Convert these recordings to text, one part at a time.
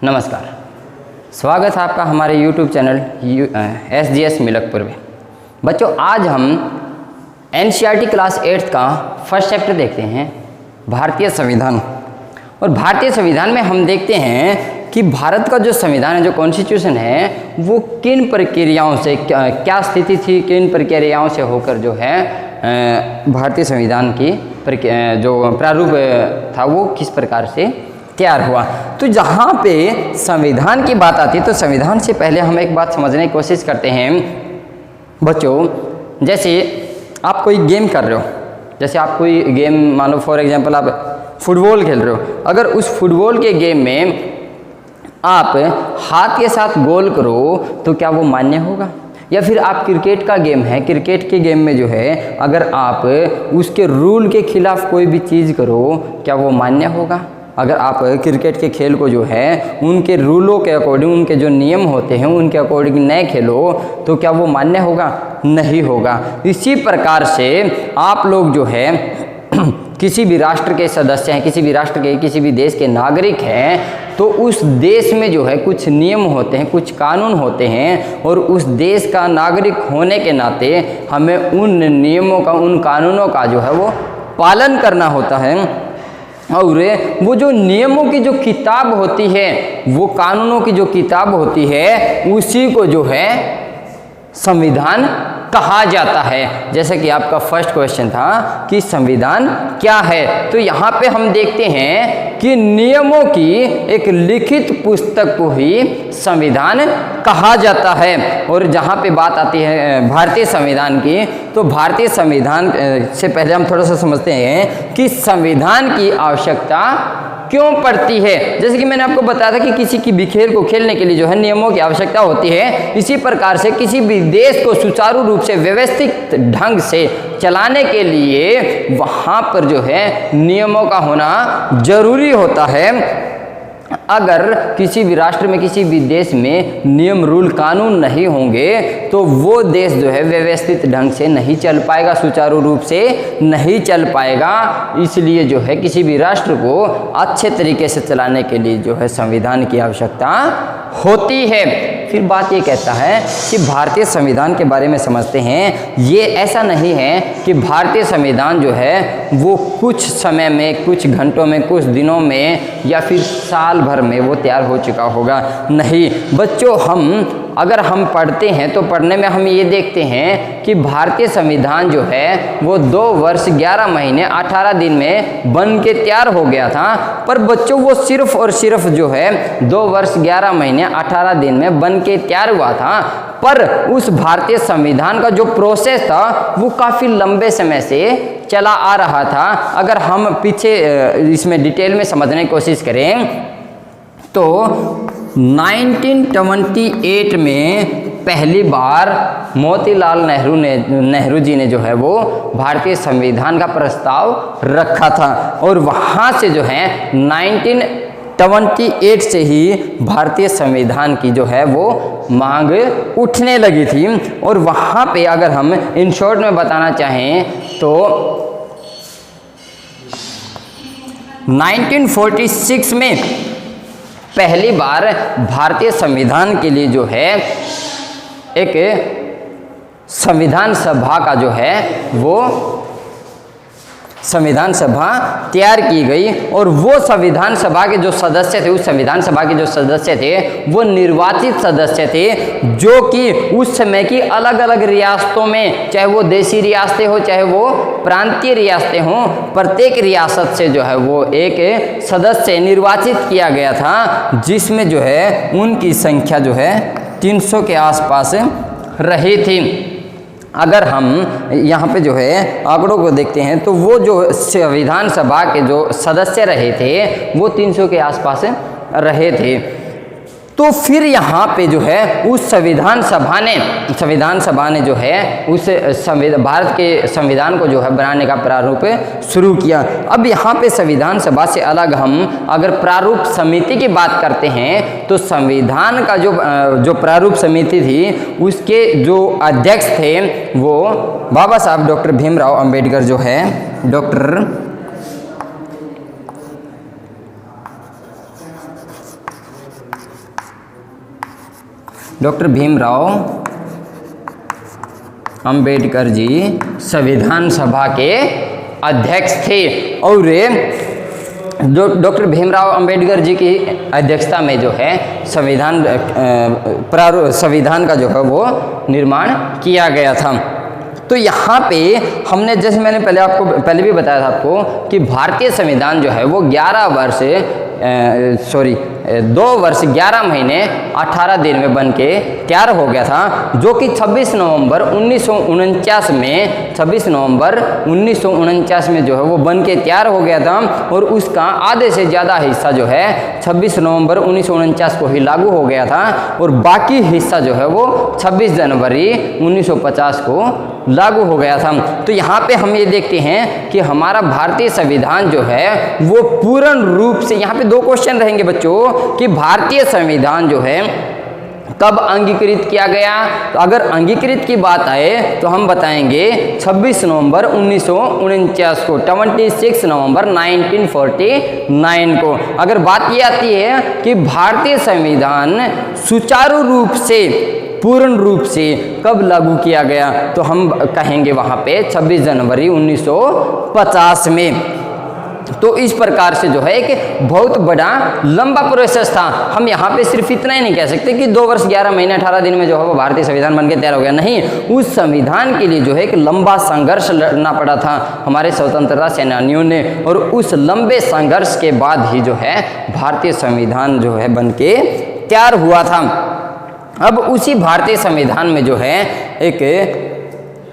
नमस्कार, स्वागत है आपका हमारे YouTube चैनल SGS मिलकपुर में। बच्चों, आज हम NCERT क्लास 8 का फर्स्ट चैप्टर देखते हैं, भारतीय संविधान। और भारतीय संविधान में हम देखते हैं कि भारत का जो संविधान है, जो कॉन्स्टिट्यूशन है, वो किन प्रक्रियाओं से क्या स्थिति थी, किन प्रक्रियाओं से होकर जो है भारतीय संविधान की जो प्रारूप था वो किस प्रकार से तैयार हुआ। तो जहाँ पे संविधान की बात आती है तो संविधान से पहले हम एक बात समझने की कोशिश करते हैं। बच्चों, जैसे आप कोई गेम कर रहे हो, जैसे आप कोई गेम मान लो फॉर एग्जांपल आप फुटबॉल खेल रहे हो। अगर उस फुटबॉल के गेम में आप हाथ के साथ गोल करो तो क्या वो मान्य होगा? या फिर आप क्रिकेट का गेम है, क्रिकेट के गेम में जो है अगर आप उसके रूल के खिलाफ कोई भी चीज़ करो, क्या वो मान्य होगा? अगर आप क्रिकेट के खेल को जो है उनके रूलों के अकॉर्डिंग, उनके जो नियम होते हैं उनके अकॉर्डिंग नहीं खेलो तो क्या वो मान्य होगा? नहीं होगा। इसी प्रकार से आप लोग जो है किसी भी राष्ट्र के सदस्य हैं, किसी भी राष्ट्र के, किसी भी देश के नागरिक हैं, तो उस देश में जो है कुछ नियम होते हैं, कुछ कानून होते हैं, और उस देश का नागरिक होने के नाते हमें उन नियमों का, उन कानूनों का जो है वो पालन करना होता है। और वो जो नियमों की जो किताब होती है, वो कानूनों की जो किताब होती है, उसी को जो है संविधान कहा जाता है। जैसे कि आपका फर्स्ट क्वेश्चन था कि संविधान क्या है, तो यहाँ पे हम देखते हैं कि नियमों की एक लिखित पुस्तक को ही संविधान कहा जाता है। और जहाँ पे बात आती है भारतीय संविधान की, तो भारतीय संविधान से पहले हम थोड़ा सा समझते हैं कि संविधान की आवश्यकता क्यों पड़ती है। जैसे कि मैंने आपको बताया था कि किसी की भी खेल को खेलने के लिए जो है नियमों की आवश्यकता होती है, इसी प्रकार से किसी भी देश को सुचारू रूप से व्यवस्थित ढंग से चलाने के लिए वहाँ पर जो है नियमों का होना जरूरी होता है। अगर किसी भी राष्ट्र में, किसी भी देश में नियम, रूल, कानून नहीं होंगे तो वो देश जो है व्यवस्थित ढंग से नहीं चल पाएगा, सुचारू रूप से नहीं चल पाएगा। इसलिए जो है किसी भी राष्ट्र को अच्छे तरीके से चलाने के लिए जो है संविधान की आवश्यकता होती है। फिर बात ये कहता है कि भारतीय संविधान के बारे में समझते हैं। ये ऐसा नहीं है कि भारतीय संविधान जो है वो कुछ समय में, कुछ घंटों में, कुछ दिनों में या फिर साल भर में वो तैयार हो चुका होगा। नहीं बच्चों, अगर हम पढ़ते हैं तो पढ़ने में हम ये देखते हैं कि भारतीय संविधान जो है वो 2 वर्ष 11 महीने 18 दिन में बन के तैयार हो गया था। पर बच्चों, वो सिर्फ और सिर्फ जो है 2 वर्ष 11 महीने 18 दिन में बन के तैयार हुआ था। पर उस भारतीय संविधान का जो प्रोसेस था वो काफ़ी लंबे समय से चला आ रहा था। अगर हम पीछे इसमें डिटेल में समझने की कोशिश करें तो 1928 में पहली बार मोतीलाल नेहरू जी ने जो है वो भारतीय संविधान का प्रस्ताव रखा था। और वहाँ से जो है 1928 से ही भारतीय संविधान की जो है वो मांग उठने लगी थी। और वहाँ पे अगर हम इन शॉर्ट में बताना चाहें तो 1946 में पहली बार भारतीय संविधान के लिए जो है एक संविधान सभा का जो है वो संविधान सभा तैयार की गई। और वो संविधान सभा के जो सदस्य थे, उस संविधान सभा के जो सदस्य थे वो निर्वाचित सदस्य थे, जो कि उस समय की अलग अलग रियासतों में, चाहे वो देशी रियासतें हो चाहे वो प्रांतीय रियासतें हों, प्रत्येक रियासत से जो है वो एक सदस्य निर्वाचित किया गया था, जिसमें जो है उनकी संख्या जो है 300 के आसपास रही थी। अगर हम यहाँ पे जो है आंकड़ों को देखते हैं तो वो जो संविधान सभा के जो सदस्य रहे थे वो 300 के आसपास रहे थे। तो फिर यहाँ पे जो है उस संविधान सभा ने जो है उस भारत के संविधान को जो है बनाने का प्रारूप शुरू किया। अब यहाँ पे संविधान सभा से अलग हम अगर प्रारूप समिति की बात करते हैं तो संविधान का जो प्रारूप समिति थी उसके जो अध्यक्ष थे वो बाबा साहब डॉक्टर भीमराव अंबेडकर जो है डॉक्टर डॉक्टर भीमराव अंबेडकर जी संविधान सभा के अध्यक्ष थे और जो डॉक्टर भीमराव अंबेडकर जी की अध्यक्षता में जो है संविधान का जो है वो निर्माण किया गया था। तो यहाँ पे हमने जैसे मैंने पहले भी बताया था आपको कि भारतीय संविधान जो है वो 2 वर्ष 11 महीने 18 दिन में बन के तैयार हो गया था, जो कि 26 नवंबर 1949 में जो है वो बन के तैयार हो गया था और उसका आधे से ज़्यादा हिस्सा जो है 26 नवंबर 1949 को ही लागू हो गया था और बाकी हिस्सा जो है वो 26 जनवरी 1950 को लागू हो गया था। तो यहाँ पे हम ये देखते हैं कि हमारा भारतीय संविधान जो है वो पूर्ण रूप से, यहाँ पे 2 क्वेश्चन रहेंगे बच्चों कि भारतीय संविधान जो है कब अंगीकृत किया गया। तो अगर अंगीकृत की बात आए तो हम बताएंगे 26 नवंबर 1949 को, 26 नवंबर 1949 को। अगर बात ये आती है कि भारतीय संविधान सुचारू रूप से, पूर्ण रूप से कब लागू किया गया, तो हम कहेंगे वहाँ पे 26 जनवरी 1950 में। तो इस प्रकार से जो है एक बहुत बड़ा लंबा प्रोसेस था। हम यहाँ पे सिर्फ इतना ही नहीं कह सकते कि 2 वर्ष 11 महीने 18 दिन में जो है वो भारतीय संविधान बनके तैयार हो गया, नहीं, उस संविधान के लिए जो है एक लंबा संघर्ष लड़ना पड़ा था हमारे स्वतंत्रता सेनानियों ने और उस लंबे संघर्ष के बाद ही जो है भारतीय संविधान जो है बनके तैयार हुआ था। अब उसी भारतीय संविधान में जो है एक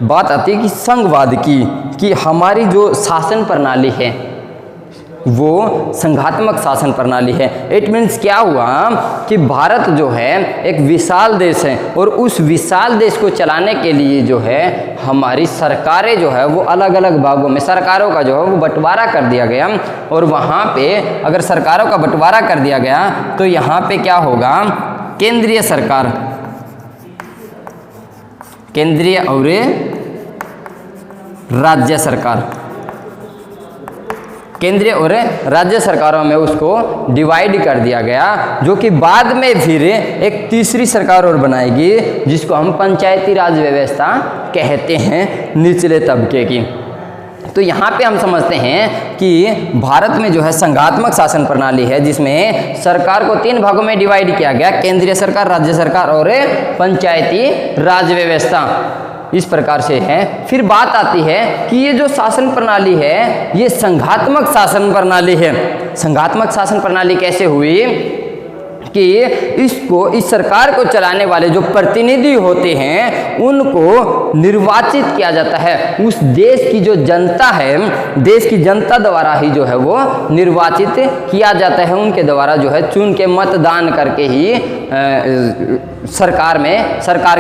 बात आती है कि संघवाद की, कि हमारी जो शासन प्रणाली है वो संघात्मक शासन प्रणाली है। इट मीन्स क्या हुआ कि भारत जो है एक विशाल देश है और उस विशाल देश को चलाने के लिए जो है हमारी सरकारें जो है वो अलग अलग भागों में सरकारों का जो है वो बंटवारा कर दिया गया और वहाँ पे अगर सरकारों का बंटवारा कर दिया गया तो यहाँ पे क्या होगा, केंद्रीय सरकार, केंद्रीय और राज्य सरकार, केंद्रीय और राज्य सरकारों में उसको डिवाइड कर दिया गया, जो कि बाद में फिर एक तीसरी सरकार और बनाएगी जिसको हम पंचायती राज व्यवस्था कहते हैं, निचले तबके की। तो यहाँ पे हम समझते हैं कि भारत में जो है संघात्मक शासन प्रणाली है जिसमें सरकार को 3 भागों में डिवाइड किया गया, केंद्रीय सरकार, राज्य सरकार और पंचायती राज व्यवस्था, इस प्रकार से है। फिर बात आती है कि ये जो शासन प्रणाली है ये संघात्मक शासन प्रणाली है। संघात्मक शासन प्रणाली कैसे हुई कि इस सरकार को चलाने वाले जो प्रतिनिधि होते हैं उनको निर्वाचित किया जाता है, उस देश की जो जनता है, देश की जनता द्वारा ही जो है वो निर्वाचित किया जाता है, उनके द्वारा जो है चुन के मतदान करके ही सरकार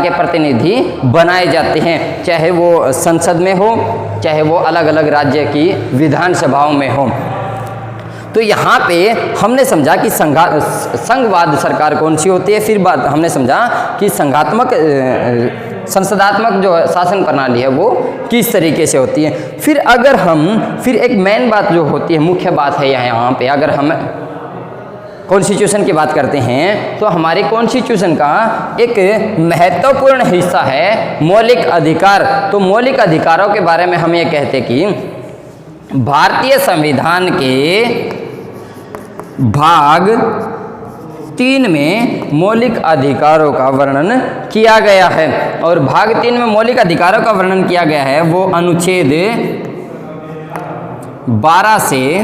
के प्रतिनिधि बनाए जाते हैं, चाहे वो संसद में हो चाहे वो अलग अलग राज्य की विधानसभाओं में हो। तो यहाँ पे हमने समझा कि संघवाद सरकार कौन सी होती है, फिर बात हमने समझा कि संसदात्मक जो शासन प्रणाली है वो किस तरीके से होती है। फिर एक मेन बात जो होती है, मुख्य बात है यहाँ पे, अगर हम कॉन्स्टिट्यूशन की बात करते हैं तो हमारे कॉन्स्टिट्यूशन का एक महत्वपूर्ण हिस्सा है मौलिक अधिकार। तो मौलिक अधिकारों के बारे में हम ये कहते कि भारतीय संविधान के भाग 3 में मौलिक अधिकारों का वर्णन किया गया है और भाग 3 में मौलिक अधिकारों का वर्णन किया गया है वो अनुच्छेद 12 से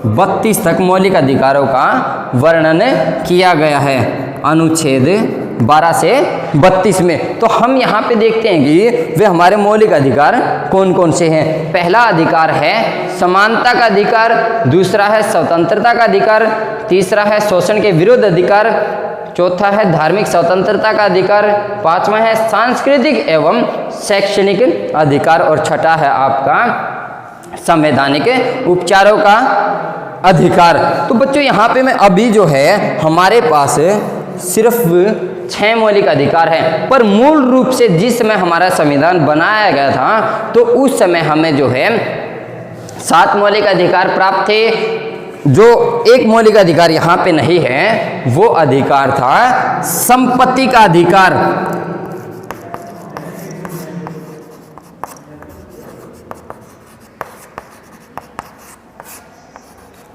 32 तक मौलिक अधिकारों का वर्णन किया गया है, अनुच्छेद 12 से 32 में। तो हम यहाँ पे देखते हैं कि वे हमारे मौलिक अधिकार कौन कौन से हैं। पहला अधिकार है समानता का अधिकार, दूसरा है स्वतंत्रता का अधिकार, तीसरा है शोषण के विरुद्ध अधिकार, चौथा है धार्मिक स्वतंत्रता का अधिकार, पांचवा है सांस्कृतिक एवं शैक्षणिक अधिकार और छठा है आपका संवैधानिक उपचारों का अधिकार। तो बच्चों यहाँ पे मैं अभी जो है हमारे पास सिर्फ 6 मौलिक अधिकार हैं, पर मूल रूप से जिस समय हमारा संविधान बनाया गया था तो उस समय हमें जो है 7 मौलिक अधिकार प्राप्त थे। जो एक मौलिक अधिकार यहाँ पे नहीं है, वो अधिकार था संपत्ति का अधिकार।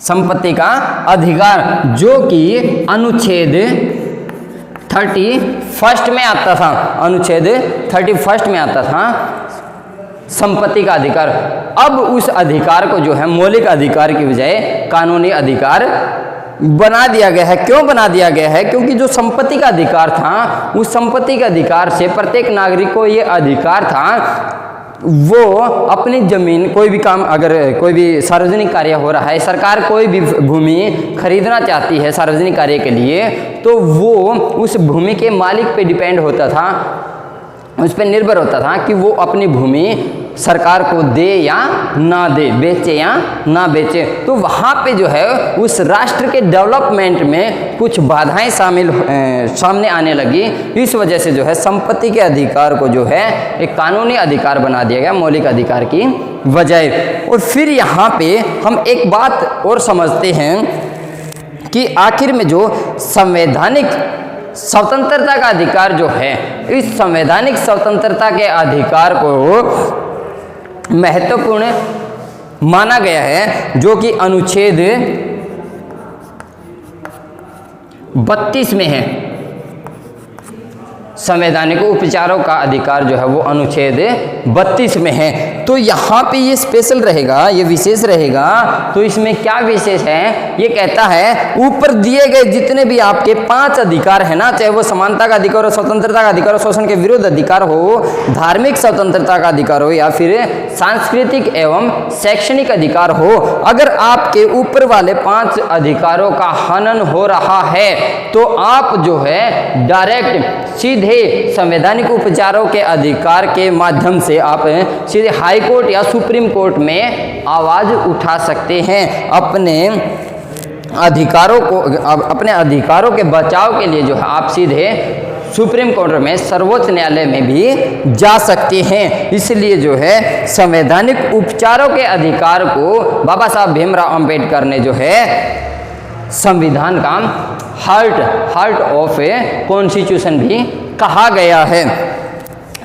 संपत्ति का अधिकार जो कि अनुच्छेद 31 में आता था, अनुच्छेद 31 में आता था संपत्ति का अधिकार। अब उस अधिकार को जो है मौलिक अधिकार की बजाय कानूनी अधिकार बना दिया गया है। क्यों बना दिया गया है? क्योंकि जो संपत्ति का अधिकार था, उस संपत्ति के अधिकार से प्रत्येक नागरिक को ये अधिकार था, वो अपनी जमीन, कोई भी काम, अगर कोई भी सार्वजनिक कार्य हो रहा है, सरकार कोई भी भूमि खरीदना चाहती है सार्वजनिक कार्य के लिए, तो वो उस भूमि के मालिक पे डिपेंड होता था, उस पर निर्भर होता था कि वो अपनी भूमि सरकार को दे या ना दे, बेचे या ना बेचे। तो वहाँ पे जो है उस राष्ट्र के डेवलपमेंट में कुछ बाधाएं सामने आने लगी। इस वजह से जो है संपत्ति के अधिकार को जो है एक कानूनी अधिकार बना दिया गया मौलिक अधिकार की बजाय। और फिर यहाँ पे हम एक बात और समझते हैं कि आखिर में जो संवैधानिक स्वतंत्रता का अधिकार जो है, इस संवैधानिक स्वतंत्रता के अधिकार को महत्वपूर्ण माना गया है, जो कि अनुच्छेद 32 में है। संवैधानिक उपचारों का अधिकार जो है वो अनुच्छेद 32 में है। तो यहाँ पे ये स्पेशल रहेगा, ये विशेष रहेगा। तो इसमें क्या विशेष है? ये कहता है ऊपर दिए गए जितने भी आपके 5 अधिकार है ना, चाहे वो समानता का अधिकार हो, स्वतंत्रता का अधिकार हो, शोषण के विरुद्ध अधिकार हो, धार्मिक स्वतंत्रता का अधिकार हो, या फिर सांस्कृतिक एवं शैक्षणिक अधिकार हो, अगर आपके ऊपर वाले 5 अधिकारों का हनन हो रहा है तो आप जो है डायरेक्ट सीधे संवैधानिक उपचारों के अधिकार के माध्यम से आप सीधे हाई कोर्ट या सुप्रीम कोर्ट में आवाज उठा सकते हैं। अपने अधिकारों के बचाव के लिए जो है आप सीधे सुप्रीम कोर्ट में, सर्वोच्च न्यायालय में भी जा सकते हैं। इसलिए जो है संवैधानिक उपचारों के अधिकार को बाबा साहब भीमराव अंबेडकर ने जो है संविधान का हार्ट ऑफ ए कॉन्स्टिट्यूशन भी कहा गया है।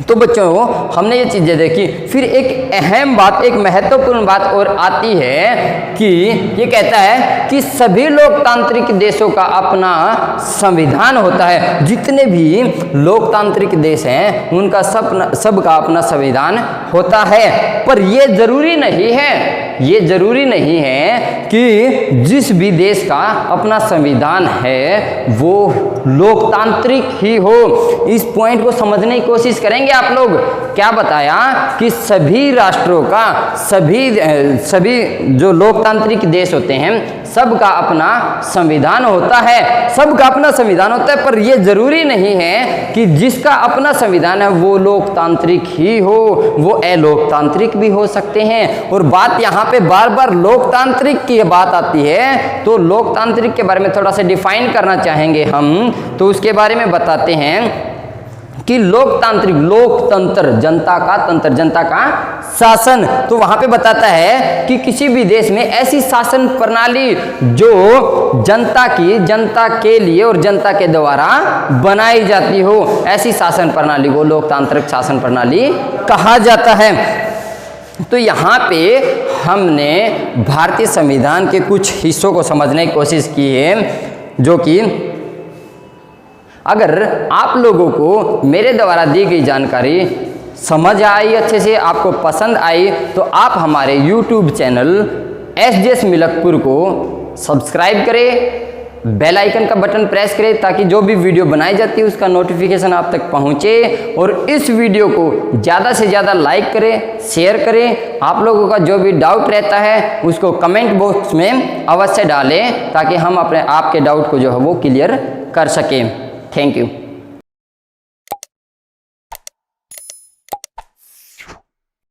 तो बच्चों हमने ये चीज़ें देखी। फिर एक अहम बात, एक महत्वपूर्ण बात और आती है कि ये कहता है कि सभी लोकतांत्रिक देशों का अपना संविधान होता है। जितने भी लोकतांत्रिक देश हैं उनका सबका अपना संविधान होता है। पर ये जरूरी नहीं है, ये जरूरी नहीं है कि जिस भी देश का अपना संविधान है वो लोकतांत्रिक ही हो। इस पॉइंट को समझने की कोशिश करेंगे आप लोग। क्या बताया कि सभी राष्ट्रों का, सभी जो लोकतांत्रिक देश होते हैं सबका अपना संविधान होता है, सबका अपना संविधान होता है। पर यह जरूरी नहीं है कि जिसका अपना संविधान है वो लोकतांत्रिक ही हो, वो अलोकतांत्रिक भी हो सकते हैं। और बात यहाँ पे बार बार लोकतांत्रिक की बात आती है, तो लोकतांत्रिक के बारे में थोड़ा सा डिफाइन करना चाहेंगे हम। तो उसके बारे में बताते हैं कि लोकतांत्रिक, लोकतंत्र, जनता का तंत्र, जनता का शासन। तो वहां पे बताता है कि किसी भी देश में ऐसी शासन प्रणाली जो जनता के लिए और जनता के द्वारा बनाई जाती हो, ऐसी शासन प्रणाली को लोकतांत्रिक शासन प्रणाली कहा जाता है। तो यहाँ पे हमने भारतीय संविधान के कुछ हिस्सों को समझने की कोशिश की है, जो कि अगर आप लोगों को मेरे द्वारा दी गई जानकारी समझ आई, अच्छे से आपको पसंद आई, तो आप हमारे YouTube चैनल SJS मिलकपुर को सब्सक्राइब करें, बेल आइकन का बटन प्रेस करें ताकि जो भी वीडियो बनाई जाती है उसका नोटिफिकेशन आप तक पहुंचे। और इस वीडियो को ज़्यादा से ज़्यादा लाइक करें, शेयर करें। आप लोगों का जो भी डाउट रहता है उसको कमेंट बॉक्स में अवश्य डालें ताकि हम आपके डाउट को जो है वो क्लियर कर सकें। Thank you.